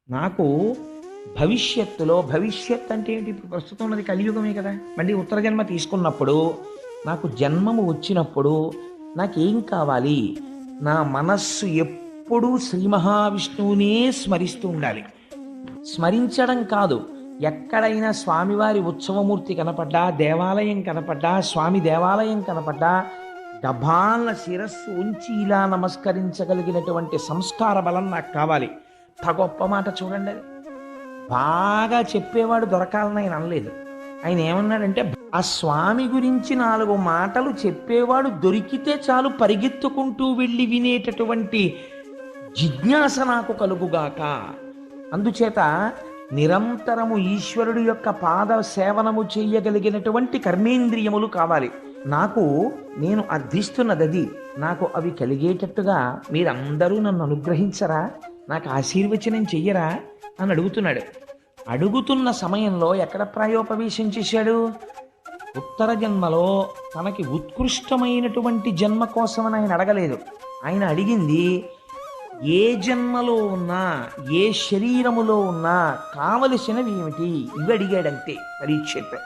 నాకు భవిష్యత్తులో భవిష్యత్ అంటే ఏంటి? ఇప్పుడు ప్రస్తుతం ఉన్నది కలియుగమే కదా. మళ్ళీ ఉత్తర జన్మ తీసుకున్నప్పుడు నాకు జన్మము వచ్చినప్పుడు నాకేం కావాలి? నా మనస్సు ఎప్పుడూ శ్రీ మహావిష్ణువునే స్మరిస్తూ ఉండాలి. స్మరించడం కాదు, ఎక్కడైనా స్వామివారి ఉత్సవమూర్తి కనపడ్డా, దేవాలయం కనపడ్డా, స్వామి దేవాలయం కనపడ్డా గభాల శిరస్సు ఉంచి ఇలా నమస్కరించగలిగినటువంటి సంస్కార బలం నాకు కావాలి. అంత గొప్ప మాట చూడండి అది. బాగా చెప్పేవాడు దొరకాలని ఆయన అనలేదు. ఆయన ఏమన్నాడంటే, ఆ స్వామి గురించి 4 మాటలు చెప్పేవాడు దొరికితే చాలు పరిగెత్తుకుంటూ వెళ్ళి వినేటటువంటి జిజ్ఞాస నాకు కలుగుగాక. అందుచేత నిరంతరము ఈశ్వరుడు యొక్క పాద సేవనము చేయగలిగినటువంటి కర్మేంద్రియములు కావాలి నాకు. నేను అర్థిస్తున్నది అది. నాకు అవి కలిగేటట్టుగా మీరందరూ నన్ను అనుగ్రహించరా, నాకు ఆశీర్వచనం చెయ్యరా అని అడుగుతున్నాడు. అడుగుతున్న సమయంలో ఎక్కడ ప్రాయోపవేశం చేశాడు? ఉత్తర జన్మలో తనకి ఉత్కృష్టమైనటువంటి జన్మ కోసమని ఆయన అడగలేదు. ఆయన అడిగింది, ఏ జన్మలో ఉన్నా, ఏ శరీరములో ఉన్నా కావలసినవి ఏమిటి? ఇవి అడిగాడంతే పరీక్షిత్.